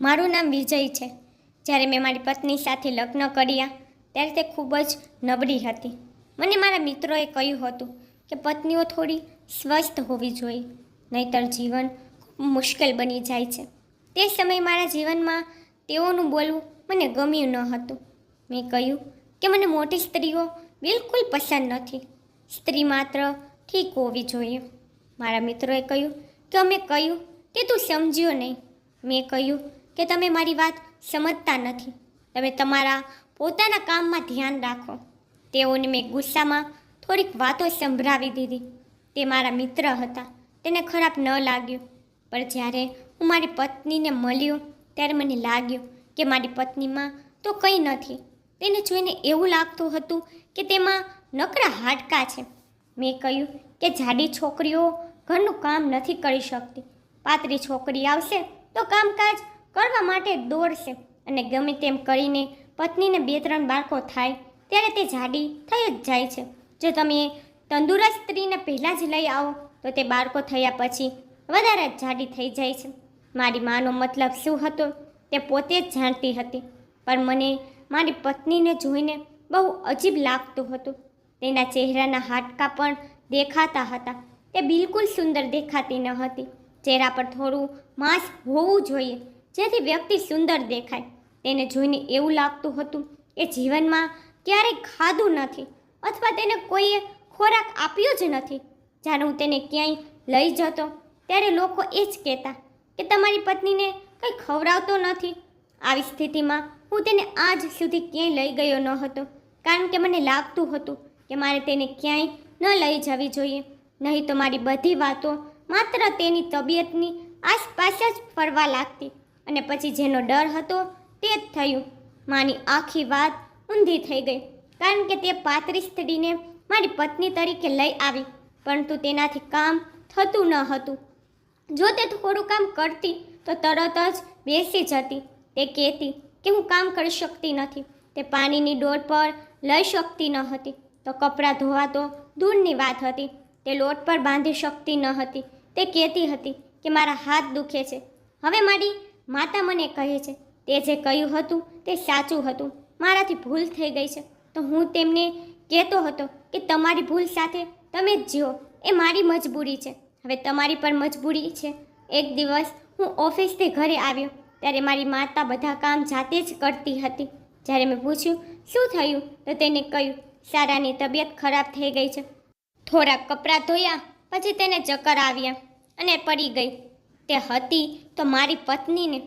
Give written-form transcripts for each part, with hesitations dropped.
મારું નામ વિજય છે. જ્યારે મેં મારી પત્ની સાથે લગ્ન કર્યા ત્યારે તે ખૂબ જ નબળી હતી. મને મારા મિત્રોએ કહ્યું હતું કે પત્નીઓ થોડી સ્વસ્થ હોવી જોઈએ, નહીંતર જીવન ખૂબ મુશ્કેલ બની જાય છે. તે સમયે મારા જીવનમાં તેઓનું બોલવું મને ગમ્યું ન હતું. મેં કહ્યું કે મને મોટી સ્ત્રીઓ બિલકુલ પસંદ નથી. સ્ત્રી માત્ર ઠીક હોવી જોઈએ. મારા મિત્રોએ કહ્યું કે અમે કહ્યું કે તું સમજ્યો નહીં. મેં કહ્યું કે તમે મારી વાત સમજતા નથી. તમે તમારા પોતાના કામમાં ધ્યાન રાખો. તેઓને મેં ગુસ્સામાં થોડીક વાતો સંભળાવી દીધી. તે મારા મિત્ર હતા, તેને ખરાબ ન લાગ્યું. પણ જ્યારે હું મારી પત્નીને મળ્યો ત્યારે મને લાગ્યું કે મારી પત્નીમાં તો કંઈ નથી. તેને જોઈને એવું લાગતું હતું કે તેમાં નકરા હાડકાં છે. મેં કહ્યું કે જાડી છોકરીઓ ઘરનું કામ નથી કરી શકતી. પાતળી છોકરી આવશે તો કામકાજ કરવા માટે દોડશે અને ગમે તેમ કરીને પત્નીને 2-3 બાળકો થાય ત્યારે તે જાડી થઈ જ જાય છે. જો તમે તંદુરસ્ત સ્ત્રીને પહેલાં જ લઈ આવો તો તે બાળકો થયા પછી વધારે જ જાડી થઈ જાય છે. મારી માનો મતલબ શું હતો તે પોતે જ જાણતી હતી, પણ મને મારી પત્નીને જોઈને બહુ અજીબ લાગતું હતું. તેના ચહેરાના હાડકાં પણ દેખાતા હતા. તે બિલકુલ સુંદર દેખાતી ન હતી. ચહેરા પર થોડું માંસ હોવું જોઈએ જેથી વ્યક્તિ સુંદર દેખાય. તેને જોઈને એવું લાગતું હતું કે જીવનમાં ક્યારેય ખાધું નથી અથવા તેને કોઈએ ખોરાક આપ્યો જ નથી. જ્યારે હું તેને ક્યાંય લઈ જતો ત્યારે લોકો એ જ કહેતા કે તમારી પત્નીને કંઈ ખવડાવતો નથી. આવી સ્થિતિમાં હું તેને આજ સુધી ક્યાંય લઈ ગયો ન હતો, કારણ કે મને લાગતું હતું કે મારે તેને ક્યાંય ન લઈ જવી જોઈએ, નહીં તો મારી બધી વાતો માત્ર તેની તબિયતની આસપાસ જ ફરવા લાગતી અને પછી જેનો ડર હતો તે જ થયું. માની આખી વાત ઊંધી થઈ ગઈ, કારણ કે તે પાતળી સ્ત્રીને મારી પત્ની તરીકે લઈ આવી, પરંતુ તેનાથી કામ થતું ન હતું. જો તે થોડું કામ કરતી તો તરત જ બેસી જતી. તે કહેતી કે હું કામ કરી શકતી નથી. તે પાણીની ડોલ પર લઈ શકતી ન હતી તો કપડાં ધોવા તો દૂરની વાત હતી. તે લોટ પર બાંધી શકતી ન હતી. તે કહેતી હતી કે મારા હાથ દુખે છે. હવે મારી માતા મને કહે છે તે જે કહ્યું હતું તે સાચું હતું. મારાથી ભૂલ થઈ ગઈ છે. તો હું તેમને કહેતો હતો કે તમારી ભૂલ સાથે તમે જ જીવો, એ મારી મજબૂરી છે. હવે તમારી પણ મજબૂરી છે. એક દિવસ હું ઓફિસથી ઘરે આવ્યો ત્યારે મારી માતા બધા કામ જાતે જ કરતી હતી. જ્યારે મેં પૂછ્યું શું થયું તો તેને કહ્યું સારાની તબિયત ખરાબ થઈ ગઈ છે. થોડાક કપડાં ધોયા પછી તેને ચક્કર આવ્યા અને પડી ગઈ. તે હતી તો મારી પત્નીને.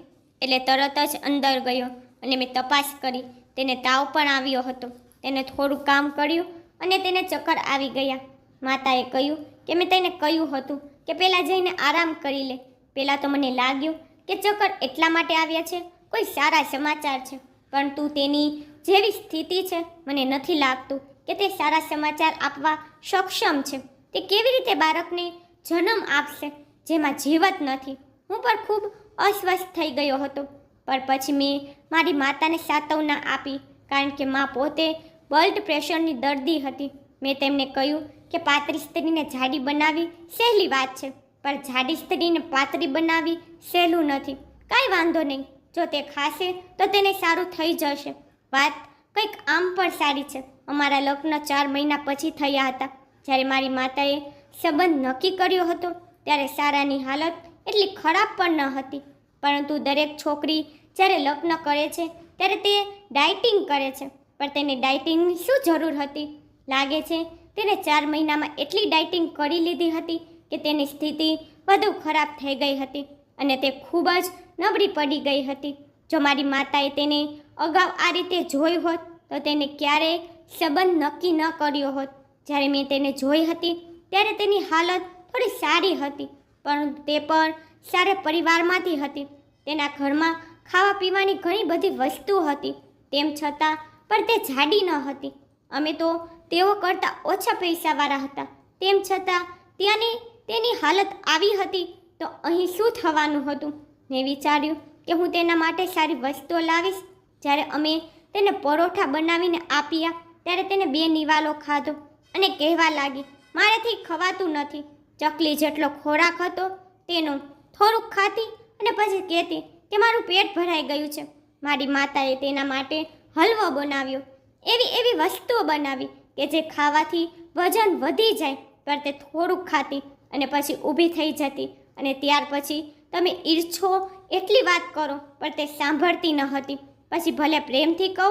એટલે તરત જ અંદર ગયો અને મેં તપાસ કરી. તેને તાવ પણ આવ્યો હતો. તેને થોડું કામ કર્યું અને તેને ચક્કર આવી ગયા. માતાએ કહ્યું કે મેં તેને કહ્યું હતું કે પહેલાં જઈને આરામ કરી લે. પહેલાં તો મને લાગ્યું કે ચક્કર એટલા માટે આવ્યા છે, કોઈ સારા સમાચાર છે, પરંતુ તેની જેવી સ્થિતિ છે મને નથી લાગતું કે તે સારા સમાચાર આપવા સક્ષમ છે. તે કેવી રીતે બાળકને જન્મ આપશે જેમાં જીવત નથી. હું પણ ખૂબ અસ્વસ્થ થઈ ગયો હતો, પણ પછી મેં મારી માતાને સાંત્વના આપી, કારણ કે મા પોતે બ્લડ પ્રેશરની દર્દી હતી. મેં તેમને કહ્યું કે પાતળી સ્ત્રીને જાડી બનાવવી સહેલી વાત છે, પણ જાડી સ્ત્રીને પાતળી બનાવવી સહેલું નથી. કાંઈ વાંધો નહીં, જો તે ખાશે તો તેને સારું થઈ જશે. વાત કંઈક આમ પણ સારી છે. અમારા લગ્ન 4 મહિના પછી થયા હતા. જ્યારે મારી માતાએ સંબંધ નક્કી કર્યો હતો ત્યારે સારાની હાલત એટલી ખરાબ પણ ન હતી, પરંતુ દરેક છોકરી જ્યારે લગ્ન કરે છે ત્યારે તે ડાયટિંગ કરે છે. પણ તેને ડાયટિંગની શું જરૂર હતી? લાગે છે તેને 4 મહિનામાં એટલી ડાયટિંગ કરી લીધી હતી કે તેની સ્થિતિ વધુ ખરાબ થઈ ગઈ હતી અને તે ખૂબ જ નબળી પડી ગઈ હતી. જો મારી માતાએ તેને અગાઉ આ રીતે જોઈ હોત તો તેને ક્યારેય સંબંધ નક્કી ન કર્યો હોત. જ્યારે મેં તેને જોઈ હતી ત્યારે તેની હાલત થોડી સારી હતી, પરંતુ તે પણ સારા પરિવારમાંથી હતી. તેના ઘરમાં ખાવા પીવાની ઘણી બધી વસ્તુ હતી. તેમ છતાં પણ તે જાડી ન હતી. અમે તો તેઓ કરતાં ઓછા પૈસાવાળા હતા. તેમ છતાં ત્યાંની તેની હાલત આવી હતી તો અહીં શું થવાનું હતું? મેં વિચાર્યું કે હું તેના માટે સારી વસ્તુઓ લાવીશ. જ્યારે અમે તેને પરોઠા બનાવીને આપ્યા ત્યારે તેને 2 નિવાલો ખાધો અને કહેવા લાગી મારાથી ખવાતું નથી. ચકલી જેટલો ખોરાક હતો તેનો થોડુંક ખાતી અને પછી કહેતી કે મારું પેટ ભરાઈ ગયું છે. મારી માતાએ તેના માટે હલવો બનાવ્યો, એવી એવી વસ્તુઓ બનાવી કે જે ખાવાથી વજન વધી જાય, પણ તે થોડુંક ખાતી અને પછી ઊભી થઈ જતી. અને ત્યાર પછી તમે ઈર્છો એટલી વાત કરો પણ તે સાંભળતી ન હતી. પછી ભલે પ્રેમથી કહો,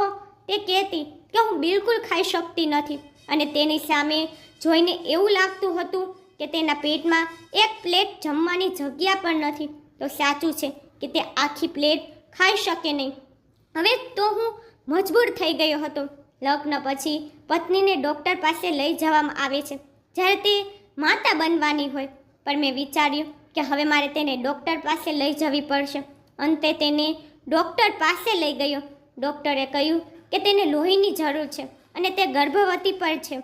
તે કહેતી કે હું બિલકુલ ખાઈ શકતી નથી. અને તેની સામે જોઈને એવું લાગતું હતું કે તેના પેટમાં એક પ્લેટ જમવાની જગ્યા પણ નથી. તો સાચું છે કે તે આખી પ્લેટ ખાઈ શકે નહીં. હવે તો હું મજબૂર થઈ ગયો હતો. લગ્ન પછી પત્નીને ડૉક્ટર પાસે લઈ જવામાં આવે છે જ્યારે તે માતા બનવાની હોય. પણ મેં વિચાર્યું કે હવે મારે તેને ડૉક્ટર પાસે લઈ જવી પડશે. અંતે તેને ડૉક્ટર પાસે લઈ ગયો. ડૉક્ટરે કહ્યું કે તેને લોહીની જરૂર છે અને તે ગર્ભવતી પણ છે.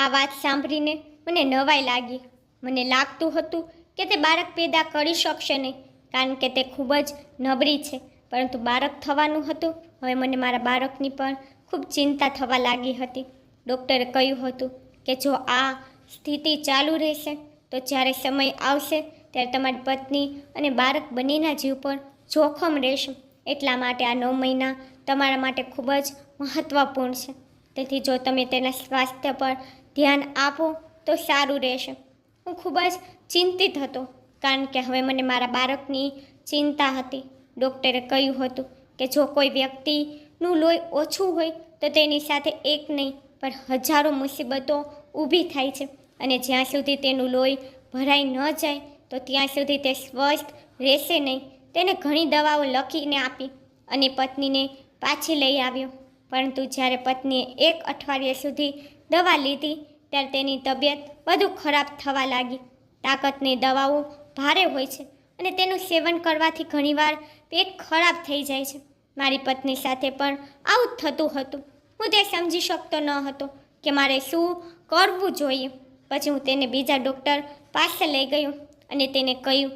આ વાત સાંભળીને મને નવાઈ લાગી. મને લાગતું હતું કે તે બાળક પેદા કરી શકશે નહીં, કારણ કે તે ખૂબ જ નબળી છે. પરંતુ બાળક થવાનું હતું. હવે મને મારા બાળકની પણ ખૂબ ચિંતા થવા લાગી હતી. ડૉક્ટરે કહ્યું હતું કે જો આ સ્થિતિ ચાલુ રહેશે તો જ્યારે સમય આવશે ત્યારે તમારી પત્ની અને બાળક બંનેના જીવ પર જોખમ રહેશે. એટલા માટે આ 9 મહિના તમારા માટે ખૂબ જ મહત્ત્વપૂર્ણ છે. તેથી જો તમે તેના સ્વાસ્થ્ય પર ધ્યાન આપો તો સારું રહેશે. હું ખૂબ જ ચિંતિત હતો, કારણ કે હવે મને મારા બાળકની ચિંતા હતી. ડૉક્ટરે કહ્યું હતું કે જો કોઈ વ્યક્તિનું લોહી ઓછું હોય તો તેની સાથે એક નહીં પણ હજારો મુસીબતો ઊભી થાય છે. અને જ્યાં સુધી તેનું લોહી ભરાઈ ન જાય તો ત્યાં સુધી તે સ્વસ્થ રહેશે નહીં. તેને ઘણી દવાઓ લખીને આપી અને પત્નીને પાછી લઈ આવ્યો. પરંતુ જ્યારે પત્નીએ 1 અઠવાડિયા સુધી દવા લીધી ત્યારે તેની તબિયત વધુ ખરાબ થવા લાગી. તાકાતની દવાઓ ભારે હોય છે અને તેનું સેવન કરવાથી ઘણીવાર પેટ ખરાબ થઈ જાય છે. મારી પત્ની સાથે પણ આવું થતું હતું. હું તે સમજી શકતો ન હતો કે મારે શું કરવું જોઈએ. પછી હું તેને બીજા ડૉક્ટર પાસે લઈ ગયો અને તેને કહ્યું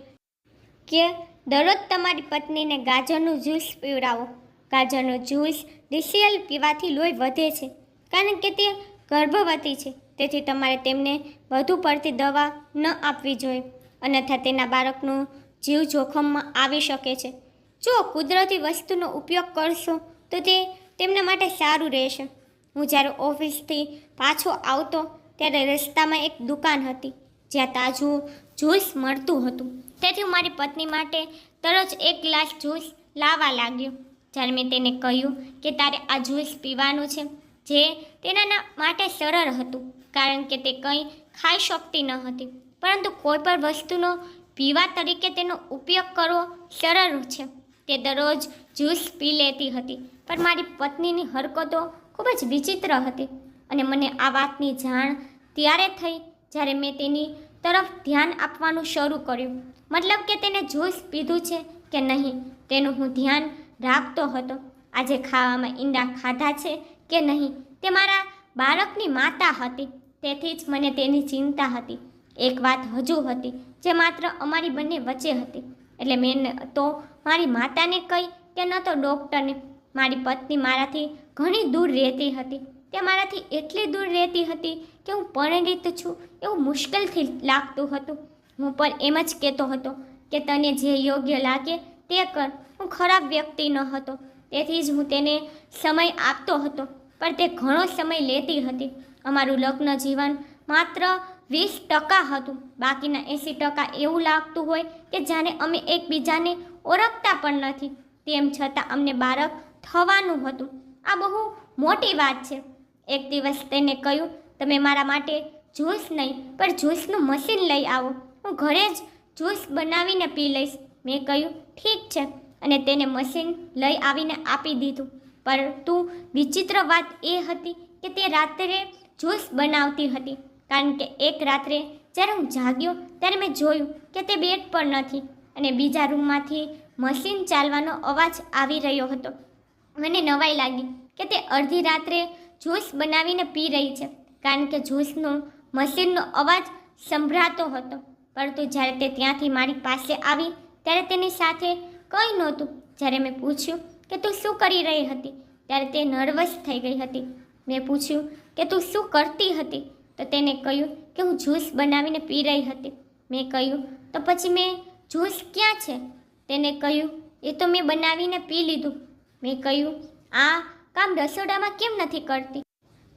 કે દરરોજ તમારી પત્નીને ગાજરનું જ્યુસ પીવડાવો. ગાજરનું જ્યુસ DCL પીવાથી લોહી વધે છે, કારણ કે તે ગર્ભવતી છે. તેથી તમારે તેમને વધુ પડતી દવા ન આપવી જોઈએ, અન્યથા તેના બાળકનું જીવ જોખમમાં આવી શકે છે. જો કુદરતી વસ્તુનો ઉપયોગ કરશો તો તે તેમના માટે સારું રહેશે. હું જ્યારે ઓફિસથી પાછો આવતો ત્યારે રસ્તામાં એક દુકાન હતી જ્યાં તાજું જ્યુસ મળતું હતું. તેથી હું મારી પત્ની માટે દરરોજ 1 ગ્લાસ જ્યુસ લાવવા લાગ્યો. જ્યારે મેં તેને કહ્યું કે તારે આ જ્યુસ પીવાનું છે, જે તેના માટે સરળ હતું, કારણ કે તે કંઈ ખાઈ શકતી ન હતી. પરંતુ કોઈ પણ વસ્તુનો પીવા તરીકે તેનો ઉપયોગ કરવો સરળ છે. તે દરરોજ જ્યુસ પી લેતી હતી. પણ મારી પત્નીની હરકતો ખૂબ જ વિચિત્ર હતી અને મને આ વાતની જાણ ત્યારે થઈ જ્યારે મેં તેની તરફ ધ્યાન આપવાનું શરૂ કર્યું. મતલબ કે તેને જ્યુસ પીધું છે કે નહીં તેનું હું ધ્યાન રાખતો હતો. આજે ખાવામાં ઈંડા ખાધા છે કે નહીં તે મારા બાળકની માતા હતી. તેથી જ મને તેની ચિંતા હતી. એક વાત હજુ હતી જે માત્ર અમારી બંને વચ્ચે હતી. એટલે મેં તો મારી માતાને કહી કે ન તો ડૉક્ટરને. મારી પત્ની મારાથી ઘણી દૂર રહેતી હતી. તે મારાથી એટલી દૂર રહેતી હતી કે હું પરિણીત છું એવું મુશ્કેલથી લાગતું હતું. હું પણ એમ જ કહેતો હતો કે તને જે યોગ્ય લાગે તે કર. હું ખરાબ વ્યક્તિ ન હતો, તેથી જ હું તેને સમય આપતો હતો, પણ તે ઘણો સમય લેતી હતી. અમારું લગ્ન જીવન માત્ર 20% હતું. બાકીના 80% એવું લાગતું હોય કે જાણે અમે એકબીજાને ઓળખતા પણ નથી. તેમ છતાં અમને બાળક થવાનું હતું. આ બહુ મોટી વાત છે. એક દિવસ તેને કહ્યું, તમે મારા માટે જ્યુસ નહીં પણ જ્યુસનું મશીન લઈ આવો. હું ઘરે જ જ્યુસ બનાવીને પી લઈશ. મેં કહ્યું ઠીક છે અને તેને મશીન લઈ આવીને આપી દીધું. પરંતુ વિચિત્ર વાત એ હતી કે તે રાત્રે જ્યુસ બનાવતી હતી, કારણ કે એક રાત્રે જ્યારે હું જાગ્યો ત્યારે મેં જોયું કે તે બેડ પર નથી અને બીજા રૂમમાંથી મશીન ચાલવાનો અવાજ આવી રહ્યો હતો. મને નવાઈ લાગી કે તે અડધી રાત્રે જ્યુસ બનાવીને પી રહી છે, કારણ કે જ્યુસનું મશીનનો અવાજ સંભળાતો હતો. પરંતુ જ્યારે તે ત્યાંથી મારી પાસે આવી ત્યારે તેની સાથે કંઈ નહોતું. જ્યારે મેં પૂછ્યું કે તું શું કરી રહી હતી ત્યારે તે નર્વસ થઈ ગઈ હતી. મેં પૂછ્યું કે તું શું કરતી હતી તો તેને કહ્યું કે હું જ્યુસ બનાવીને પી રહી હતી. મેં કહ્યું તો પછી મેં જ્યુસ ક્યાં છે? તેને કહ્યું એ તો મેં બનાવીને પી લીધું. મેં કહ્યું, આ કામ રસોડામાં કેમ નથી કરતી?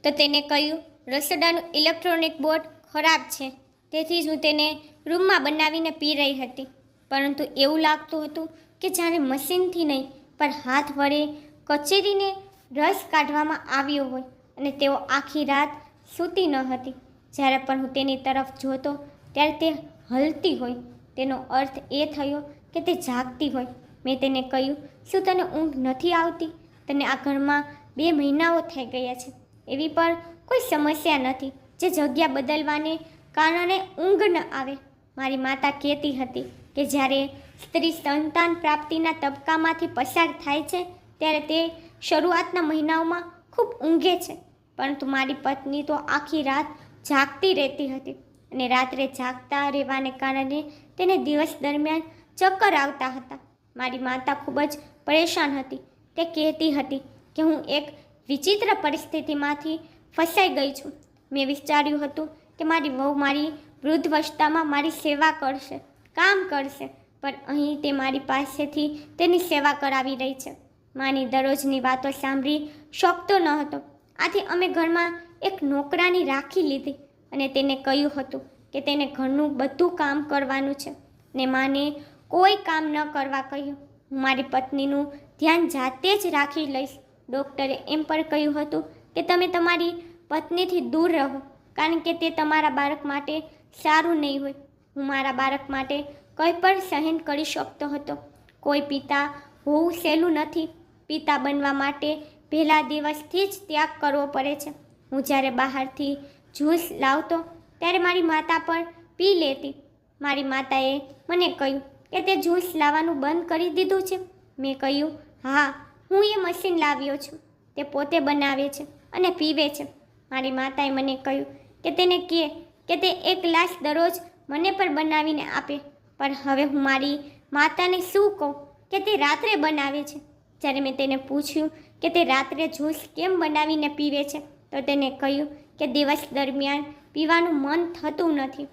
તો તેને કહ્યું, રસોડાનું ઇલેક્ટ્રોનિક બોર્ડ ખરાબ છે, તેથી જ હું તેને રૂમમાં બનાવીને પી રહી હતી. પરંતુ એવું લાગતું હતું કે જાણે મશીનથી નહીં પણ હાથ વડે કચેરીને રસ કાઢવામાં આવ્યો હોય અને તેઓ આખી રાત સૂતી ન હતી. જ્યારે પણ હું તેની તરફ જોતો ત્યારે તે હલતી હોય. તેનો અર્થ એ થયો કે તે જાગતી હોય. મેં તેને કહ્યું, શું તને ઊંઘ નથી આવતી? તને આ ઘરમાં 2 મહિનાઓ થઈ ગયા છે. એવી પણ કોઈ સમસ્યા નથી જે જગ્યા બદલવાને કારણે ઊંઘ ન આવે. મારી માતા કહેતી હતી કે જ્યારે સ્ત્રી સંતાન પ્રાપ્તિના તબક્કામાંથી પસાર થાય છે ત્યારે તે શરૂઆતના મહિનાઓમાં ખૂબ ઊંઘે છે. પરંતુ મારી પત્ની તો આખી રાત જાગતી રહેતી હતી અને રાત્રે જાગતા રહેવાને કારણે તેને દિવસ દરમિયાન ચક્કર આવતા હતા. મારી માતા ખૂબ જ પરેશાન હતી. તે કહેતી હતી કે હું એક વિચિત્ર પરિસ્થિતિમાંથી ફસાઈ ગઈ છું. મેં વિચાર્યું હતું કે મારી વહુ મારી વૃદ્ધાવસ્થામાં મારી સેવા કરશે, કામ કરશે, પણ અહીં તે મારી પાસેથી તેની સેવા કરાવી રહી છે. માની દરરોજની વાતો સાંભળી શકતો ન હતો. આથી અમે ઘરમાં એક નોકરાની રાખી લીધી અને તેને કહ્યું હતું કે તેને ઘરનું બધું કામ કરવાનું છે ને માને કોઈ કામ ન કરવા કહ્યું. હું મારી પત્નીનું ધ્યાન જાતે જ રાખી લઈશ. ડૉક્ટરે એમ પણ કહ્યું હતું કે તમે તમારી પત્નીથી દૂર રહો, કારણ કે તે તમારા બાળક માટે સારું નહીં હોય. હું મારા બાળક માટે કંઈ પણ સહન કરી શકતો હતો. કોઈ પિતા હોવું સહેલું નથી. પિતા બનવા માટે પહેલા દિવસથી જ ત્યાગ કરવો પડે છે. હું જ્યારે બહારથી જ્યુસ લાવતો ત્યારે મારી માતા પણ પી લેતી. મારી માતાએ મને કહ્યું કે તે જ્યુસ લાવવાનું બંધ કરી દીધું છે. મેં કહ્યું, હા, હું એ મશીન લાવ્યો છું. તે પોતે બનાવે છે અને પીવે છે. મારી માતાએ મને કહ્યું કે તેને કહે કે તે 1 ગ્લાસ દરરોજ મને પણ બનાવીને આપે. પણ હવે હું મારી માતાને શું કહું કે તે રાત્રે બનાવે છે? જ્યારે મેં તેને પૂછ્યું કે તે રાત્રે જ્યુસ કેમ બનાવીને પીવે છે તો તેને કહ્યું કે દિવસ દરમિયાન પીવાનું મન થતું નથી.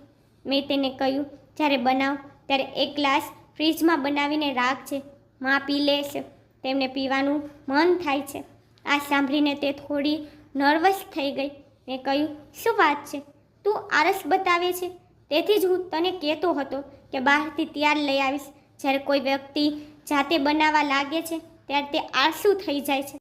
મેં તેને કહ્યું, જ્યારે બનાવ ત્યારે 1 ગ્લાસ ફ્રીજમાં બનાવીને રાખજે, માં પી લેશે, તેમને પીવાનું મન થાય છે. આ સાંભળીને તે થોડી નર્વસ થઈ ગઈ. મેં કહ્યું, શું વાત છે? તું આળસ બતાવે છે. તેથી જ હું તને કહેતો હતો કે બહારથી તૈયાર લઈ આવીશ. જ્યારે કોઈ વ્યક્તિ જાતે બનાવવા લાગે છે ત્યારે તે આળસુ થઈ જાય છે.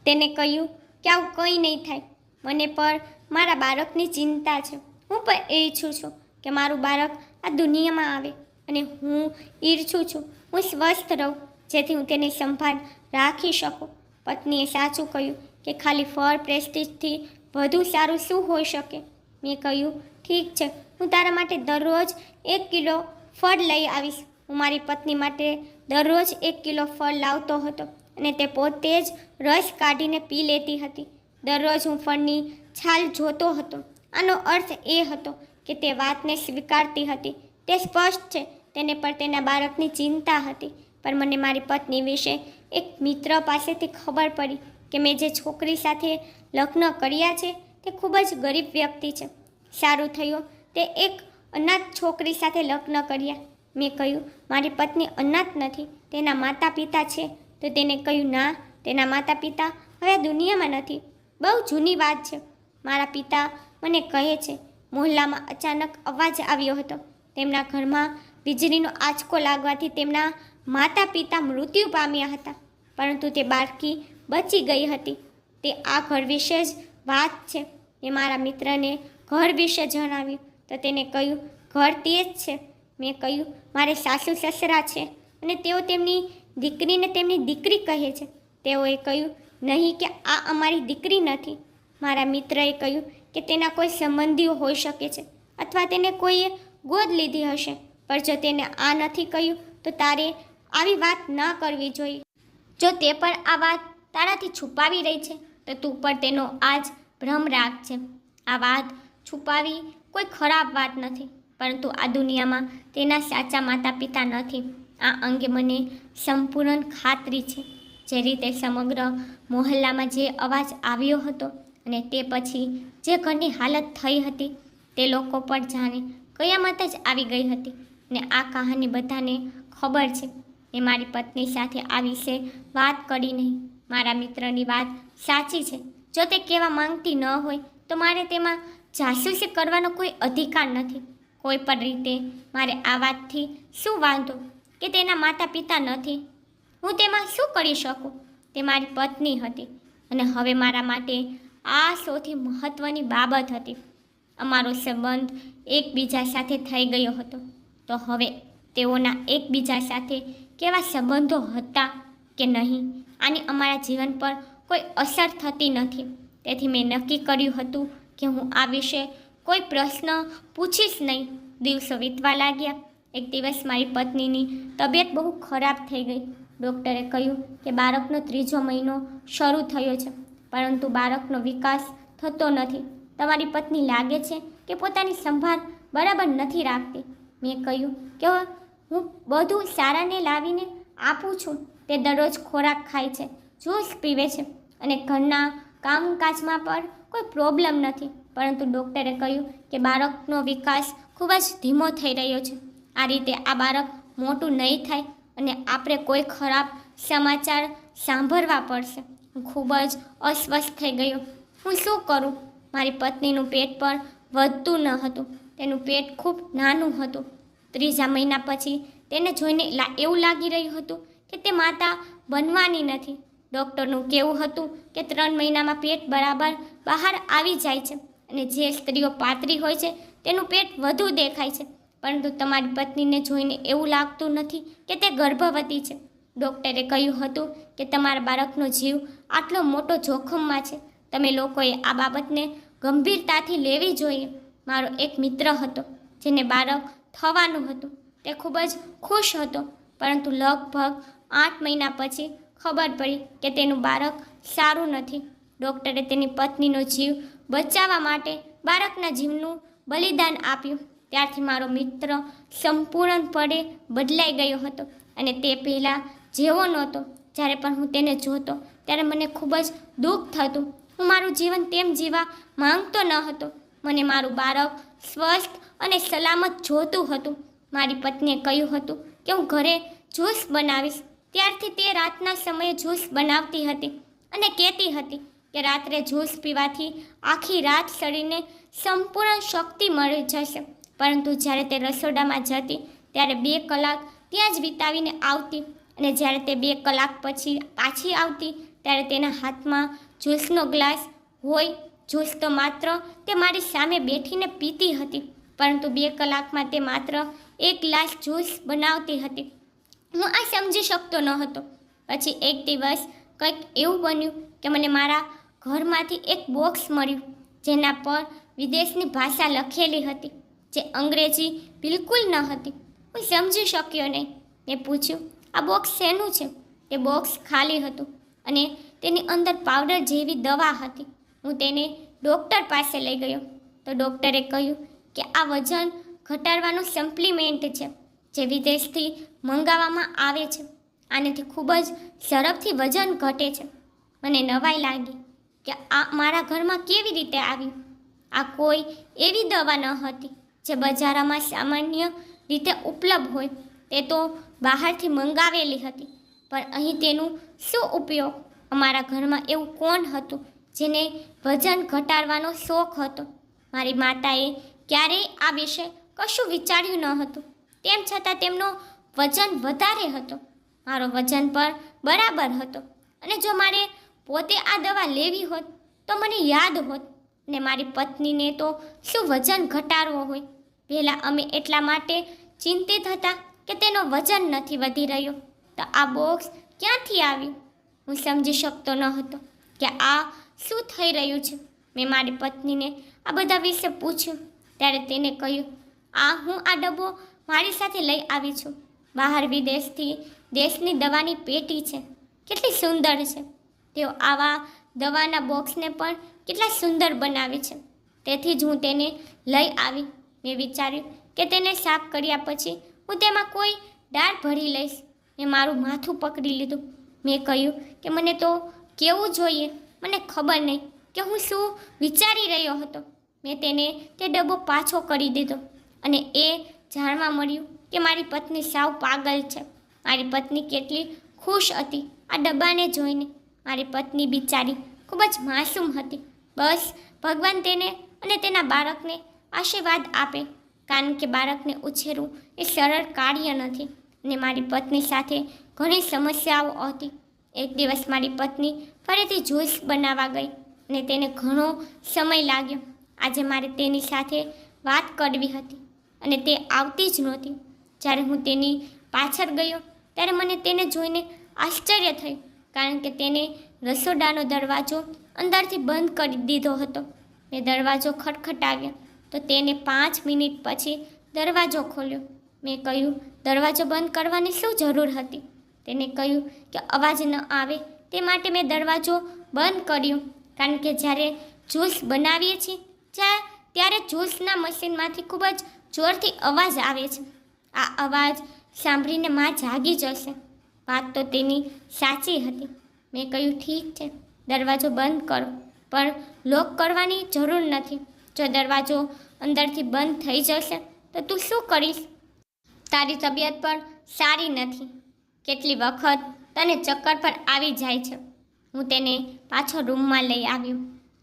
તેને કહ્યું કે આવું કંઈ નહીં થાય. મને પણ મારા બાળકની ચિંતા છે. હું પણ ઈચ્છું છું કે મારું બાળક આ દુનિયામાં આવે અને હું ઈચ્છું છું હું સ્વસ્થ રહું, જેથી હું તેની સંભાળ રાખી શકું. પત્નીએ સાચું કહ્યું કે ખાલી ફળ પ્રેસ્ટીજથી વધુ સારું શું હોઈ શકે? મેં કહ્યું, ઠીક છે, હું તારા માટે દરરોજ 1 કિલો ફળ લઈ આવીશ. હું મારી પત્ની માટે દરરોજ 1 કિલો ફળ લાવતો હતો અને તે પોતે જ રસ કાઢીને પી લેતી હતી. દરરોજ હું ફળની છાલ જોતો હતો. આનો અર્થ એ હતો કે તે વાતને સ્વીકારતી હતી. તે સ્પષ્ટ છે, તેને પણ તેના બાળકની ચિંતા હતી. પણ મને મારી પત્ની વિશે એક મિત્ર પાસેથી ખબર પડી કે મેં જે છોકરી સાથે લગ્ન કર્યા છે તે ખૂબ જ ગરીબ વ્યક્તિ છે. સારું થયું તે એક અનાથ છોકરી સાથે લગ્ન કર્યા. મેં કહ્યું, મારી પત્ની અનાથ નથી, તેના માતા પિતા છે. તો તેને કહ્યું, ના, તેના માતા પિતા હવે આ દુનિયામાં નથી. બહુ જૂની વાત છે. મારા પિતા મને કહે છે, મોહલ્લામાં અચાનક અવાજ આવ્યો હતો. તેમના ઘરમાં વીજળીનો આંચકો લાગવાથી તેમના માતા પિતા મૃત્યુ પામ્યા હતા, પરંતુ તે બાળકી બચી ગઈ હતી. તે આ ઘર વિશે જ વાત છે. મેં મારા મિત્રને ઘર વિશે જણાવ્યું તો તેને કહ્યું, ઘર તે જ છે. મેં કહ્યું, મારે સાસુ સસરા છે અને તેઓ તેમની દીકરીને તેમની દીકરી કહે છે. તેઓએ કહ્યું, નહીં, કે આ અમારી દીકરી નથી. મારા મિત્રએ કહ્યું કે તેના કોઈ સંબંધીઓ હોઈ શકે છે અથવા તેને કોઈએ ગોદ લીધી હશે. પણ જો તેને આ નથી કહ્યું તો તારે આવી વાત ન કરવી જોઈએ. જો તે પણ આ વાત તારાથી છુપાવી રહી છે તો તું પણ તેનો આજ ભ્રમ રાખજે. આ વાત છુપાવી કોઈ ખરાબ વાત નથી, પરંતુ આ દુનિયામાં તેના સાચા માતા પિતા નથી. આ અંગે મને સંપૂર્ણ ખાતરી છે. જે રીતે સમગ્ર મોહલ્લામાં જે અવાજ આવ્યો હતો અને તે પછી જે ઘરની હાલત થઈ હતી તે લોકો પણ જાણે કયામત જ આવી ગઈ હતી. અને આ કહાની બધાને ખબર છે. મેં મારી પત્ની સાથે આ વિશે વાત કરી નહીં. મારા મિત્રની વાત સાચી છે. જો તે કહેવા માંગતી ન હોય તો મારે તેમાં જાસૂસી કરવાનો કોઈ અધિકાર નથી. કોઈ પણ રીતે મારે આ વાતથી શું વાંધો કે તેના માતા પિતા નથી? હું તેમાં શું કરી શકું? તે મારી પત્ની હતી અને હવે મારા માટે આ સૌથી મહત્ત્વની બાબત હતી. અમારો સંબંધ એકબીજા સાથે થઈ ગયો હતો, તો હવે તેઓના એકબીજા સાથે કેવા સંબંધો હતા કે નહીં, આની અમારા જીવન પર કોઈ અસર થતી નથી. તેથી મેં નક્કી કર્યું હતું કે હું આ વિશે કોઈ પ્રશ્ન પૂછીશ નહીં. દિવસો વીતવા લાગ્યા. એક દિવસ મારી પત્નીની તબિયત બહુ ખરાબ થઈ ગઈ. ડૉક્ટરે કહ્યું કે બાળકનો 3જો મહિનો શરૂ થયો છે, પરંતુ બાળકનો વિકાસ થતો નથી. તમારી પત્ની લાગે છે કે પોતાની સંભાળ બરાબર નથી રાખતી. મેં કહ્યું કે હું બધું સારાને લાવીને આપું છું. તે દરરોજ ખોરાક ખાય છે, જ્યુસ પીવે છે અને ઘરના કામકાજમાં પણ કોઈ પ્રોબ્લેમ નથી. પરંતુ ડૉક્ટરે કહ્યું કે બાળકનો વિકાસ ખૂબ જ ધીમો થઈ રહ્યો છે. આ રીતે આ બાળક મોટું નહીં થાય અને આપણે કોઈ ખરાબ સમાચાર સાંભળવા પડશે. હું ખૂબ જ અસ્વસ્થ થઈ ગયો. હું શું કરું? મારી પત્નીનું પેટ પણ વધતું ન હતું. તેનું પેટ ખૂબ નાનું હતું. 3જા મહિના પછી તેને જોઈને એવું લાગી રહ્યું હતું કે તે માતા બનવાની નથી. ડૉક્ટરનું કહેવું હતું કે 3 મહિનામાં પેટ બરાબર બહાર આવી જાય છે અને જે સ્ત્રીઓ પાતળી હોય છે તેનું પેટ વધુ દેખાય છે. પરંતુ તમારી પત્નીને જોઈને એવું લાગતું નથી કે તે ગર્ભવતી છે. ડૉક્ટરે કહ્યું હતું કે તમારા બાળકનો જીવ આટલો મોટો જોખમમાં છે. તમે લોકોએ આ બાબતને ગંભીરતાથી લેવી જોઈએ. મારો એક મિત્ર હતો જેને બાળક થવાનું હતું. તે ખૂબ જ ખુશ હતો, પરંતુ લગભગ 8 મહિના પછી ખબર પડી કે તેનું બાળક સારું નથી. ડૉક્ટરે તેની પત્નીનો જીવ બચાવવા માટે બાળકના જીવનું બલિદાન આપ્યું. ત્યારથી મારો મિત્ર સંપૂર્ણપણે બદલાઈ ગયો હતો અને તે પહેલાં જેવો નહોતો. જ્યારે પણ હું તેને જોતો ત્યારે મને ખૂબ જ દુઃખ થતું. હું મારું જીવન તેમ જીવવા માંગતો ન હતો. મને મારું બાળક સ્વસ્થ અને સલામત જોતું હતું. મારી પત્નીએ કહ્યું હતું કે હું ઘરે જ્યુસ બનાવીશ. ત્યારથી તે રાતના સમયે જ્યુસ બનાવતી હતી અને કહેતી હતી કે રાત્રે જ્યુસ પીવાથી આખી રાત શરીરને સંપૂર્ણ શક્તિ મળી જશે. પરંતુ જ્યારે તે રસોડામાં જતી ત્યારે 2 કલાક ત્યાં જ વિતાવીને આવતી અને જ્યારે તે 2 કલાક પછી પાછી આવતી ત્યારે તેના હાથમાં જ્યુસનો ગ્લાસ હોય. જ્યુસ તો માત્ર તે મારી સામે બેઠીને પીતી હતી, પરંતુ 2 કલાકમાં તે માત્ર 1 ગ્લાસ જ્યુસ બનાવતી હતી. હું આ સમજી શકતો ન હતો. પછી એક દિવસ કંઈક એવું બન્યું કે મને મારા ઘરમાંથી એક બોક્સ મળ્યું જેના પર વિદેશની ભાષા લખેલી હતી, જે અંગ્રેજી બિલકુલ ન હતી. હું સમજી શક્યો નહીં. મેં પૂછ્યું, આ બોક્સ શેનું છે? તે બોક્સ ખાલી હતું અને તેની અંદર પાવડર જેવી દવા હતી. હું તેને ડૉક્ટર પાસે લઈ ગયો તો ડૉક્ટરે કહ્યું કે આ વજન ઘટાડવાનું સપ્લિમેન્ટ છે જે વિદેશથી મંગાવવામાં આવે છે. આનાથી ખૂબ જ ઝડપથી વજન ઘટે છે. મને નવાઈ લાગી કે આ મારા ઘરમાં કેવી રીતે આવ્યું. આ કોઈ એવી દવા ન હતી જે બજારમાં સામાન્ય રીતે ઉપલબ્ધ હોય. તે તો બહારથી મંગાવેલી હતી. પણ અહીં તેનું શું ઉપયોગ? અમારા ઘરમાં એવું કોણ હતું જેને વજન ઘટાડવાનો શોખ હતો? મારી માતાએ ક્યારેય આ વિશે કશું વિચાર્યું ન હતું. તેમ છતાં તેમનો વજન વધારે હતો. મારો વજન પણ બરાબર હતો અને જો મારે પોતે આ દવા લેવી હોત તો મને યાદ હોત. ને મારી પત્નીને તો શું વજન ઘટાડવો હોય. પહેલાં અમે એટલા માટે ચિંતિત હતા કે તેનો વજન નથી વધી રહ્યો. તો આ બોક્સ ક્યાંથી આવ્યું? હું સમજી શકતો ન હતો કે આ શું થઈ રહ્યું છે. મેં મારી પત્નીને આ બધા વિશે પૂછ્યું ત્યારે તેને કહ્યું, હું આ ડબ્બો મારી સાથે લઈ આવી છું. બહાર વિદેશથી દેશની દવાની પેટી છે. કેટલી સુંદર છે. તેઓ આવા દવાના બોક્સને પણ કેટલા સુંદર બનાવે છે. તેથી જ હું તેને લઈ આવી. મેં વિચાર્યું કે તેને સાફ કર્યા પછી હું તેમાં કોઈ દાળ ભરી લઈશ. મેં મારું માથું પકડી લીધું. મેં કહ્યું કે મને તો કેવું જોઈએ. મને ખબર નહીં કે હું શું વિચારી રહ્યો હતો. મેં તેને તે ડબ્બો પાછો કરી દીધો અને એ જાણવા મળ્યું કે મારી પત્ની સાવ પાગલ છે મારી પત્ની કેટલી ખુશ હતી આ ડબ્બાને જોઈને. મારી પત્ની બિચારી ખૂબ જ માસૂમ હતી. બસ ભગવાન તેને અને તેના બાળકને આશીર્વાદ આપે, કારણ કે બાળકને ઉછેરવું એ સરળ કાર્ય નથી અને મારી પત્ની સાથે ઘણી સમસ્યાઓ હતી. એક દિવસ મારી પત્ની ફરીથી જ્યુસ બનાવવા ગઈ અને તેને ઘણો સમય લાગ્યો. આજે મારે તેની સાથે વાત કરવી હતી અને તે આવતી જ નહોતી. જ્યારે હું તેની પાછળ ગયો ત્યારે મને તેને જોઈને આશ્ચર્ય થયું, કારણ કે તેને રસોડાનો દરવાજો અંદરથી બંધ કરી દીધો હતો. મેં દરવાજો ખટખટાવ્યો તો તેને 5 મિનિટ પછી દરવાજો ખોલ્યો. મેં કહ્યું, દરવાજો બંધ કરવાની શું જરૂર હતી? તેને કહ્યું કે અવાજ ન આવે તે માટે મેં દરવાજો બંધ કર્યો, કારણ કે જ્યારે જ્યુસ બનાવીએ છીએ ત્યારે જ્યુસના મશીનમાંથી ખૂબ જ જોરથી અવાજ આવે છે. આ અવાજ સાંભળીને માં જાગી જશે. વાત તો તેની સાચી હતી. મેં કહ્યું, ઠીક છે, દરવાજો બંધ કરો, પણ લોક કરવાની જરૂર નથી. જો દરવાજો અંદરથી બંધ થઈ જશે તો તું શું કરીશ? તારી તબિયત પણ સારી નથી. કેટલી વખત તને ચક્કર પર આવી જાય છે. હું તેને પાછો રૂમમાં લઈ આવ્યો.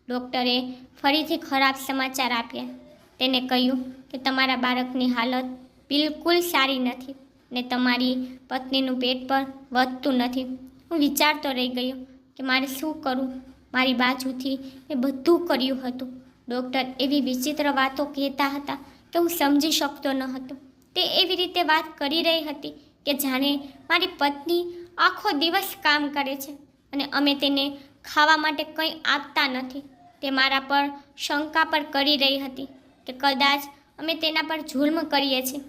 ડૉક્ટરે ફરીથી ખરાબ સમાચાર આપ્યા. તેને કહ્યું કે તમારા બાળકની હાલત બિલકુલ સારી નથી ને તમારી પત્નીનું પેટ પણ વધતું નથી. હું વિચારતો રહી ગયો કે મારે શું કરવું. મારી બાજુથી મેં બધું કર્યું હતું. ડૉક્ટર એવી વિચિત્ર વાતો કહેતા હતા કે હું સમજી શકતો ન હતો. તે એવી રીતે વાત કરી રહી હતી કે જાણે મારી પત્ની આખો દિવસ કામ કરે છે અને અમે તેને ખાવા માટે કંઈ આપતા નથી. તે મારા પર શંકા પર કરી રહી હતી કે કદાચ અમે તેના પર જુલ્મ કરીએ છીએ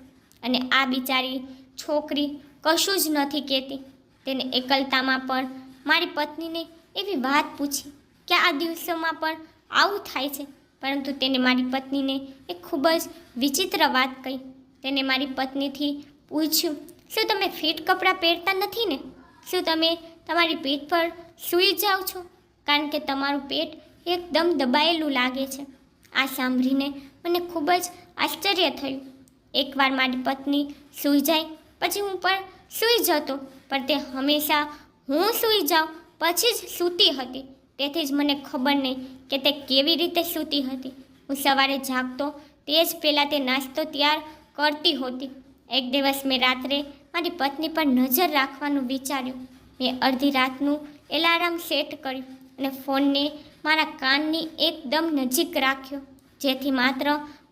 અને આ બિચારી છોકરી કશું જ નથી કહેતી. તેને એકલતામાં પણ મારી પત્નીને એવી વાત પૂછી કે આ દિવસોમાં પણ આવું થાય છે, પરંતુ તેને મારી પત્નીને એક ખૂબ જ વિચિત્ર વાત કહી. તેને મારી પત્નીથી પૂછ્યું, શું તમે ફિટ કપડાં પહેરતા નથી ને? શું તમે તમારી પીઠ પર સૂઈ જાઓ છો? કારણ કે તમારું પેટ એકદમ દબાયેલું લાગે છે. આ સાંભળીને મને ખૂબ જ આશ્ચર્ય થયું. એકવાર મારી પત્ની સૂઈ જાય પછી હું પણ સૂઈ જતો, પણ તે હંમેશા હું સૂઈ જાઉં પછી જ સૂતી હતી. તેથી જ મને ખબર નહીં કે તે કેવી રીતે સૂતી હતી. હું સવારે જાગતો તે જ પહેલાં તે નાસ્તો તૈયાર કરતી હોતી. એક દિવસ મેં રાત્રે મારી પત્ની પર નજર રાખવાનું વિચાર્યું. મેં અડધી રાતનું એલાર્મ સેટ કર્યું અને ફોનને મારા કાનની એકદમ નજીક રાખ્યો, જેથી માત્ર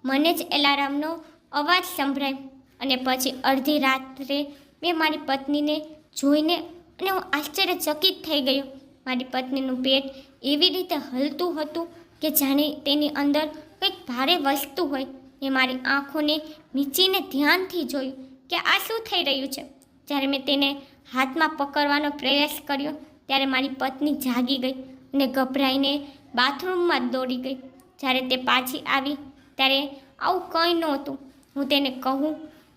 મને જ એલાર્મનો અવાજ સંભળાય. અને પછી અડધી રાત્રે મેં મારી પત્નીને જોઈને અને હું આશ્ચર્યચકિત થઈ ગયો. મારી પત્નીનું પેટ એવી રીતે હલતું હતું કે જાણે તેની અંદર કંઈક ભારે વસ્તુ હોય. મેં મારી આંખોને મીચીને ધ્યાનથી જોયું કે આ શું થઈ રહ્યું છે. જ્યારે મેં તેને હાથમાં પકડવાનો પ્રયાસ કર્યો ત્યારે મારી પત્ની જાગી ગઈ અને ગભરાઈને બાથરૂમમાં દોડી ગઈ. જ્યારે તે પાછી આવી ત્યારે આવું કંઈ નહોતું. હું તેને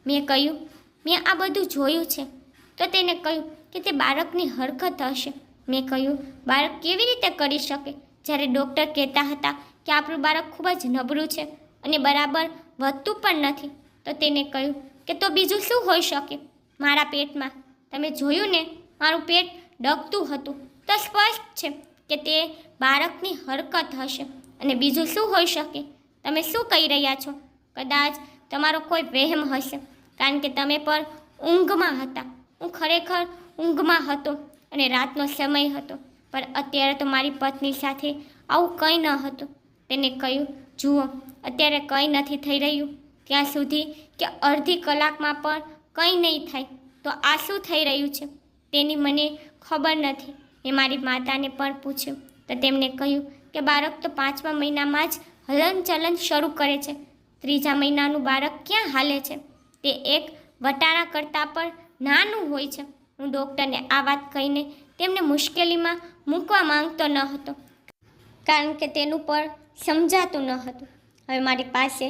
મેં કહ્યું, મેં આ બધું જોયું છે. તો તેને કહ્યું કે તે બાળકની હરકત હશે. મેં કહ્યું, બાળક કેવી રીતે કરી શકે જ્યારે ડૉક્ટર કહેતા હતા કે આપણું બાળક ખૂબ જ નબળું છે અને બરાબર વધતું પણ નથી. તો તેને કહ્યું કે તો બીજું શું હોઈ શકે મારા પેટમાં? તમે જોયું ને, મારું પેટ ડગતું હતું. તો સ્પષ્ટ છે કે તે બાળકની હરકત હશે અને બીજું શું હોઈ શકે? તમે શું કહી રહ્યા છો? કદાચ તમારો કોઈ વહેમ હશે, કારણ કે તમે પણ ઊંઘમાં હતા. હું ખરેખર ઊંઘમાં હતો અને રાતનો સમય હતો, પણ અત્યારે તો મારી પત્ની સાથે આવું કંઈ ન હતું. તેને કહ્યું, જુઓ, અત્યારે કંઈ નથી થઈ રહ્યું ત્યાં સુધી કે અડધી કલાકમાં પણ કંઈ નહીં થાય તો આ શું થઈ રહ્યું છે તેની મને ખબર નથી. મેં મારી માતાને પણ પૂછ્યું તો તેમણે કહ્યું કે બાળક તો 5મા મહિનામાં જ હલનચલન શરૂ કરે છે. 3જા મહિનાનું બાળક ક્યાં હાલે છે? તે એક વટાણા કરતાં પણ નાનું હોય છે. હું ડૉક્ટરને આ વાત કહીને તેમને મુશ્કેલીમાં મૂકવા માંગતો ન હતો, કારણ કે તેનું પણ સમજાતું ન હતું. હવે મારી પાસે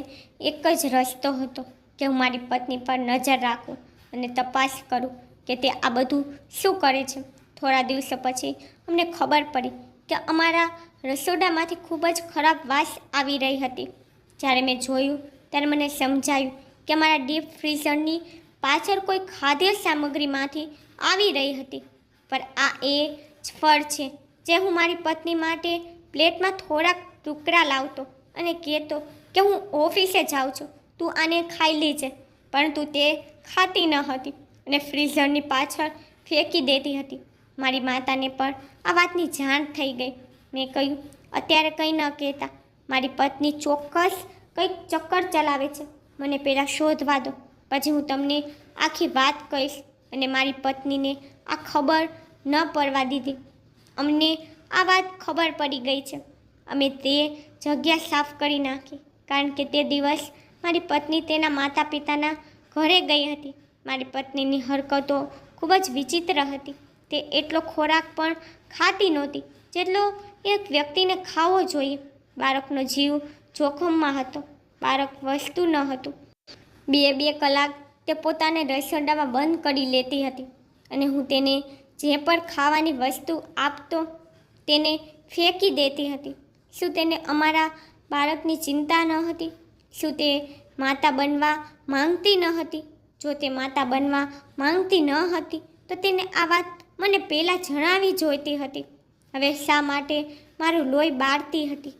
એક જ રસ્તો હતો કે હું મારી પત્ની પર નજર રાખું અને તપાસ કરું કે તે આ બધું શું કરે છે. થોડા દિવસો પછી અમને ખબર પડી કે અમારા રસોડામાંથી ખૂબ જ ખરાબ વાસ આવી રહી હતી. જ્યારે મેં જોયું ત્યારે મને સમજાયું કે અમારા ડીપ ફ્રીઝરની પાછળ કોઈ ખાદ્ય સામગ્રીમાંથી આવી રહી હતી. પણ આ એ જ ફળ છે જે હું મારી પત્ની માટે પ્લેટમાં થોડાક ટુકડા લાવતો અને કહેતો કે હું ઓફિસે જાઉં છું, તું આને ખાઈ લેજે. પરંતુ તે ખાતી ન હતી અને ફ્રીઝરની પાછળ ફેંકી દેતી હતી. મારી માતાને પણ આ વાતની જાણ થઈ ગઈ. મેં કહ્યું, અત્યારે કંઈ ન કહેતા, મારી પત્ની ચોક્કસ કંઈક ચક્કર ચલાવે છે, મને પહેલાં શોધવા દો, પછી હું તમને આખી વાત કહીશ. અને મારી પત્નીને આ ખબર ન પડવા દીધી. અમને આ વાત ખબર પડી ગઈ છે. અમે તે જગ્યા સાફ કરી નાખી, કારણ કે તે દિવસ મારી પત્ની તેના માતા પિતાના ઘરે ગઈ હતી. મારી પત્નીની હરકતો ખૂબ જ વિચિત્ર હતી. તે એટલો ખોરાક પણ ખાતી નહોતી જેટલો એક વ્યક્તિને ખાવો જોઈએ. બાળકનો જીવ જોખમમાં હતો. બાળક વસ્તુ ન હતું. 2 કલાક તે પોતાને રસોડામાં બંધ કરી લેતી હતી અને હું તેને જે પણ ખાવાની વસ્તુ આપતો તેને ફેંકી દેતી હતી. શું તેને અમારા બાળકની ચિંતા ન હતી? શું તે માતા બનવા માંગતી ન હતી? જો તે માતા બનવા માંગતી ન હતી તો તેને આ વાત મને પહેલાં જણાવી જોઈતી હતી. હવે શા માટે મારું લોહી બાળતી હતી?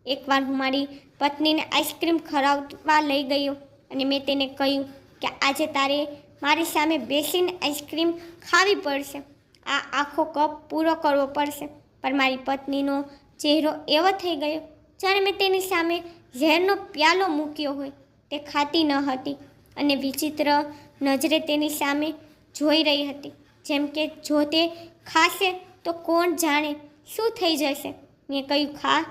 એકવાર હું મારી પત્નીને આઈસ્ક્રીમ ખવડાવવા લઈ ગયો અને મેં તેને કહ્યું કે આજે તારે મારી સામે બેસીને આઈસ્ક્રીમ ખાવી પડશે, આ આખો કપ પૂરો કરવો પડશે. પણ મારી પત્નીનો ચહેરો એવો થઈ ગયો જાણે મેં તેની સામે ઝેરનો પ્યાલો મૂક્યો હોય. તે ખાતી ન હતી અને વિચિત્ર નજરે તેની સામે જોઈ રહી હતી, જેમ કે જો તે ખાશે તો કોણ જાણે શું થઈ જશે. મેં કહ્યું, ખા,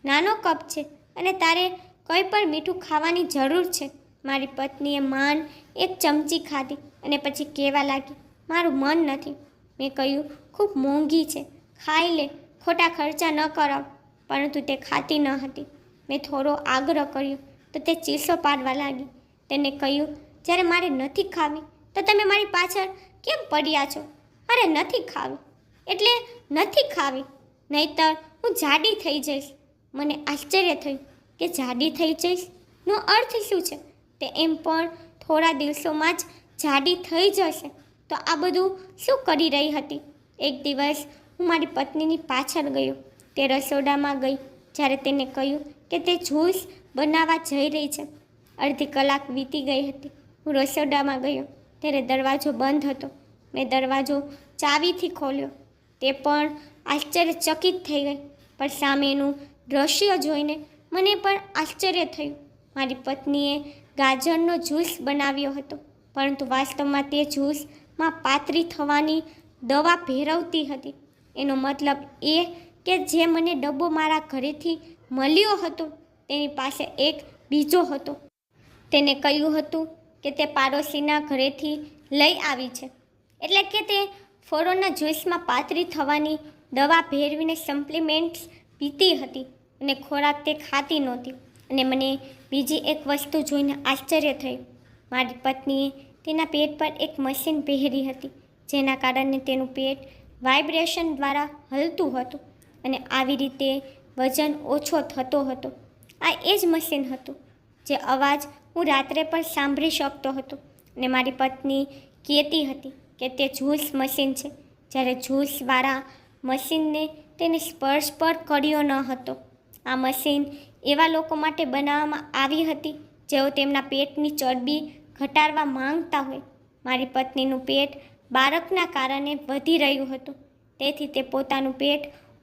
નાનો કપ છે અને તારે કંઈ પણ મીઠું ખાવાની જરૂર છે. મારી પત્નીએ માંડ 1 ચમચી ખાધી અને પછી કહેવા લાગી, મારું મન નથી. મેં કહ્યું, ખૂબ મોંઘી છે, ખાઈ લે, ખોટા ખર્ચા ન કરાવ. પરંતુ તે ખાતી ન હતી. મેં થોડો આગ્રહ કર્યો તો તે ચીસો પાડવા લાગી. તેને કહ્યું, જ્યારે મારે નથી ખાવી તો તમે મારી પાછળ કેમ પડ્યા છો? અરે નથી ખાવી એટલે નથી ખાવી, નહીંતર હું જાડી થઈ જઈશ. મને આશ્ચર્ય થયું કે જાડી થઈ જઈશ નો અર્થ શું છે? તે એમ પણ થોડા દિવસોમાં જ જાડી થઈ જશે. તો આ બધું શું કરી રહી હતી? એક દિવસ હું મારી પત્નીની પાછળ ગયો. તે રસોડામાં ગઈ. જ્યારે તેને કહ્યું કે તે જ્યુસ બનાવવા જઈ રહી છે. અડધી કલાક વીતી ગઈ હતી. હું રસોડામાં ગયો ત્યારે દરવાજો બંધ હતો. મેં દરવાજો ચાવીથી ખોલ્યો. તે પણ આશ્ચર્યચકિત થઈ ગઈ. પણ સામેનું દ્રશ્ય જોઈને મને પણ આશ્ચર્ય થયું. મારી પત્નીએ ગાજરનો જ્યુસ બનાવ્યો હતો, પરંતુ વાસ્તવમાં તે જ્યુસમાં પાતળી થવાની દવા ભેરવતી હતી. એનો મતલબ એ કે જે મને ડબ્બો મારા ઘરેથી મળ્યો હતો તેની પાસે એક બીજો હતો. તેને કહ્યું હતું કે તે પાડોશીના ઘરેથી લઈ આવી છે, એટલે કે તે ફળોના જ્યુસમાં પાતળી થવાની દવા ભેરવીને સપ્લિમેન્ટ્સ પીતી હતી અને ખોરાક તે ખાતી નહોતી. અને મને બીજી એક વસ્તુ જોઈને આશ્ચર્ય થયું. મારી પત્નીએ તેના પેટ પર એક મશીન પહેરી હતી, જેના કારણે તેનું પેટ વાઇબ્રેશન દ્વારા હલતું હતું અને આવી રીતે વજન ઓછો થતો હતો. આ એ જ મશીન હતું જે અવાજ હું રાત્રે પણ સાંભળી શકતો હતો. અને મારી પત્ની કહેતી હતી કે તે જ્યુસ મશીન છે, જ્યારે જ્યુસવાળા મશીનને તેને સ્પર્શ પર કર્યો ન હતો. આ મશીન એવા લોકો માટે બનાવવામાં આવી હતી જેઓ તેમના પેટની ચરબી ઘટાડવા માંગતા હોય. મારી પત્નીનું પેટ બાળકના કારણે વધી રહ્યું હતું, તેથી તે પોતાનું પેટ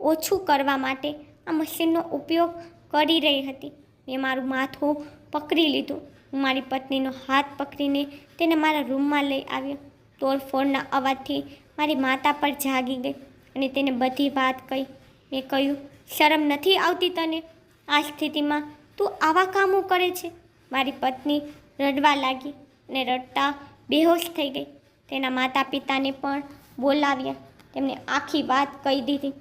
ઓછું કરવા માટે આ મશીનનો ઉપયોગ કરી રહી હતી. મેં મારું માથું પકડી લીધું. હું મારી પત્નીનો હાથ પકડીને તેને મારા રૂમમાં લઈ આવ્યો. તોડફોડના અવાજથી મારી માતા પર જાગી ગઈ અને તેને બધી વાત કહી. મેં કહ્યું, શરમ નથી આવતી તને? આ સ્થિતિમાં તું આવા કામો કરે છે? મારી પત્ની રડવા લાગી અને રડતા બેહોશ થઈ ગઈ. તેના માતા પિતાને પણ બોલાવ્યા. તેમને આખી વાત કહી દીધી.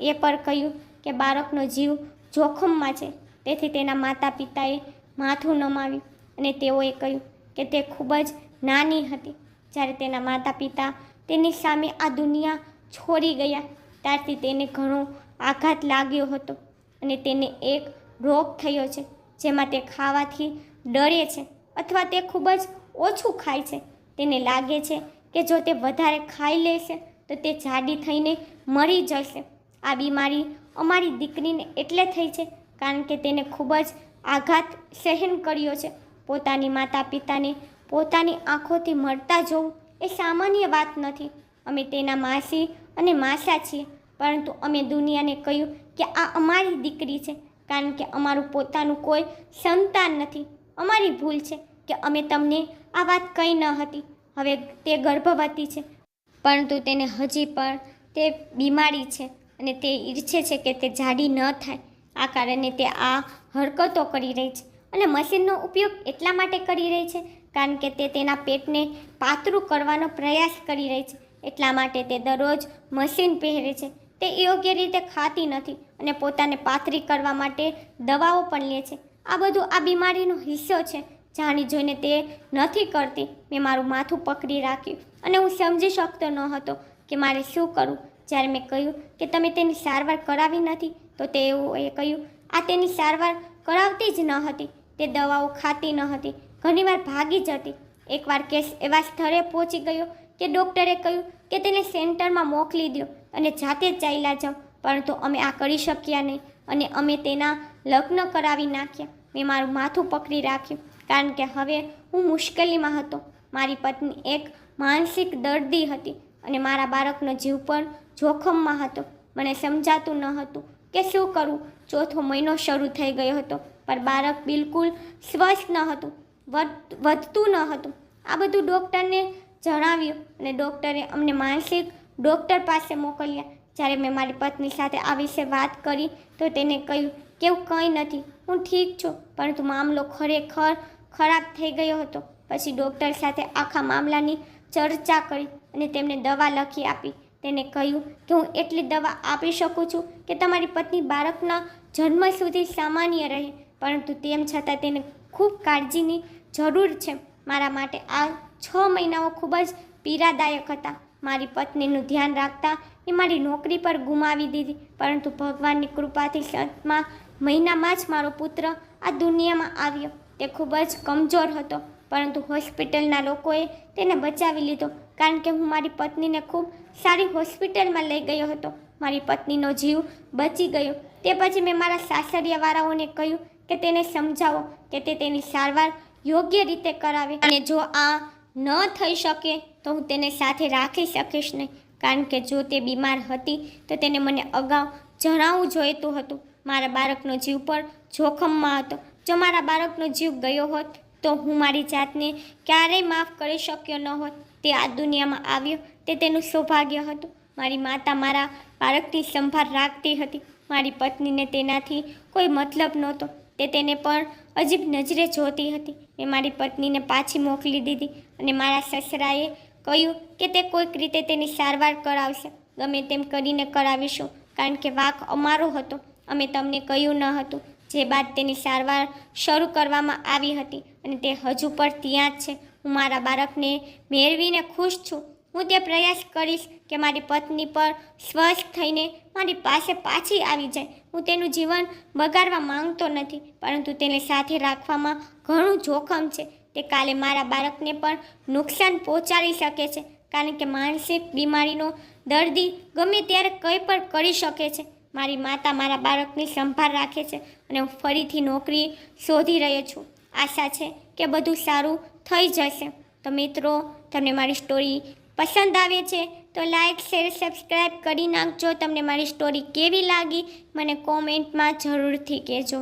એ પણ કહ્યું કે બાળકનો જીવ જોખમમાં છે. તેથી તેના માતા પિતાએ માથું નમાવ્યું અને તેઓએ કહ્યું કે તે ખૂબ જ નાની હતી જ્યારે તેના માતા પિતા તેની સામે આ દુનિયા છોડી ગયા. ત્યારથી તેને ઘણો આઘાત લાગ્યો હતો અને તેને એક રોગ થયો છે જેમાં તે ખાવાથી ડરે છે અથવા તે ખૂબ જ ઓછું ખાય છે. તેને લાગે છે કે જો તે વધારે ખાઈ લેશે તો તે જાડી થઈને મરી જશે. આ બીમારી અમારી દીકરીને એટલે થઈ છે કારણ કે તેને ખૂબ જ આઘાત સહન કર્યો છે. પોતાની માતા પિતાને પોતાની આંખોથી મરતા જોવું એ સામાન્ય વાત નથી. અમે તેના માસી અને માસા છીએ, પરંતુ અમે દુનિયાને કહ્યું કે આ અમારી દીકરી છે કારણ કે અમારું પોતાનું કોઈ સંતાન નથી. અમારી ભૂલ છે કે અમે તમને આ વાત કહી ન હતી. હવે તે ગર્ભવતી છે, પરંતુ તેને હજી પણ તે બીમારી છે અને તે ઈચ્છે છે કે તે જાડી ન થાય. આ કારણે તે આ હરકતો કરી રહી છે અને મશીનનો ઉપયોગ એટલા માટે કરી રહી છે કારણ કે તે તેના પેટને પાતળું કરવાનો પ્રયાસ કરી રહી છે. એટલા માટે તે દરરોજ મશીન પહેરે છે. તે યોગ્ય રીતે ખાતી નથી અને પોતાને પાતળી કરવા માટે દવાઓ પણ લે છે. આ બધું આ બીમારીનો હિસ્સો છે. જાણી જોઈને તે નથી કરતી. મેં મારું માથું પકડી રાખ્યું અને હું સમજી શકતો ન હતો કે મારે શું કરવું. જ્યારે મેં કહ્યું કે તમે તેની સારવાર કરાવી નથી, તો તેઓએ કહ્યું આ તેની સારવાર કરાવતી જ ન હતી. તે દવાઓ ખાતી ન હતી, ઘણીવાર ભાગી જતી. એકવાર કેસ એવા સ્થળે પહોંચી ગયો કે ડૉક્ટરે કહ્યું કે તેને સેન્ટરમાં મોકલી દો અને જાતે જ ચાલ્યા જાઓ, પરંતુ અમે આ કરી શક્યા નહીં અને અમે તેના લગ્ન કરાવી નાખ્યા. મેં મારું માથું પકડી રાખ્યું કારણ કે હવે હું મુશ્કેલીમાં હતો. મારી પત્ની એક માનસિક દર્દી હતી અને મારા બાળકનો જીવ પણ જોખમમાં હતો. મને સમજાતું ન હતું કે શું કરવું. ચોથો મહિનો શરૂ થઈ ગયો હતો, પણ બાળક બિલકુલ સ્વસ્થ ન હતું, વધતું ન હતું. આ બધું ડૉક્ટરને જણાવ્યું અને ડૉક્ટરે અમને માનસિક ડૉક્ટર પાસે મોકલ્યા. જ્યારે મેં મારી પત્ની સાથે આ વિશે વાત કરી તો તેને કહ્યું કે એવું કંઈ નથી, હું ઠીક છું, પરંતુ મામલો ખરેખર ખરાબ થઈ ગયો હતો. પછી ડૉક્ટર સાથે આખા મામલાની ચર્ચા કરી અને તેમને દવા લખી આપી. તેને કહ્યું કે હું એટલી દવા આપી શકું છું કે તમારી પત્ની બાળકના જન્મ સુધી સામાન્ય રહે, પરંતુ તેમ છતાં તેને ખૂબ કાળજીની જરૂર છે. મારા માટે આ 6 મહિનાઓ ખૂબ જ પીડાદાયક હતા. મારી પત્નીનું ધ્યાન રાખતા એ મારી નોકરી પર ગુમાવી દીધી, પરંતુ ભગવાનની કૃપાથી 7મા મહિનામાં જ મારો પુત્ર આ દુનિયામાં આવ્યો. તે ખૂબ જ કમજોર હતો, પરંતુ હોસ્પિટલના લોકોએ તેને બચાવી લીધો કારણ કે હું મારી પત્નીને ખૂબ સારી હોસ્પિટલમાં લઈ ગયો હતો. મારી પત્નીનો જીવ બચી ગયો. તે પછી મેં મારા સાસરિયાવાળાઓને કહ્યું કે તેને સમજાવો કે તે તેની સારવાર યોગ્ય રીતે કરાવે, અને જો આ ન થઈ શકે તો હું તેને સાથે રાખી શકીશ નહીં, કારણ કે જો તે બીમાર હતી તો તેને મને અગાઉ જણાવવું જોઈતું હતું. મારા બાળકનો જીવ પણ જોખમમાં હતો. જો મારા બાળકનો જીવ ગયો હોત તો હું મારી જાતને ક્યારેય માફ કરી શક્યો ન હોત. તે આ દુનિયામાં આવ્યો તે તેનું સૌભાગ્ય હતું. મારી માતા મારા બાળકની સંભાળ રાખતી હતી. મારી પત્નીને તેનાથી કોઈ મતલબ નહોતો. તે તેને પણ અજીબ નજરે જોતી હતી. મેં મારી પત્નીને પાછી મોકલી દીધી અને મારા સસરાએ કહ્યું કે તે કોઈક રીતે તેની સારવાર કરાવશે. ગમે તેમ કરીને કરાવીશું, કારણ કે વાંક અમારો હતો. અમે તમને કહ્યું ન હતું. જે બાદ તેની સારવાર શરૂ કરવામાં આવી હતી અને તે હજુ પણ ત્યાં જ છે. હું મારા બાળકને મેળવીને ખુશ છું. હું તે પ્રયાસ કરીશ કે મારી પત્ની પર સ્વસ્થ થઈને મારી પાસે પાછી આવી જાય. હું તેનું જીવન બગાડવા માંગતો નથી, પરંતુ તેને સાથે રાખવામાં ઘણું જોખમ છે. તે કાલે મારા બાળકને પણ નુકસાન પહોંચાડી શકે છે, કારણ કે માનસિક બીમારીનો દર્દી ગમે ત્યારે કંઈ પણ કરી શકે છે. મારી માતા મારા બાળકની સંભાળ રાખે છે અને હું ફરીથી નોકરી શોધી રહ્યો છું. આશા છે કે બધું સારું થઈ જશે. તો મિત્રો, તમને મારી સ્ટોરી પસંદ આવે છે તો લાઈક, શેર, સબસ્ક્રાઈબ કરી નાખજો. તમને મારી સ્ટોરી કેવી લાગી મને કોમેન્ટમાં જરૂરથી કહેજો.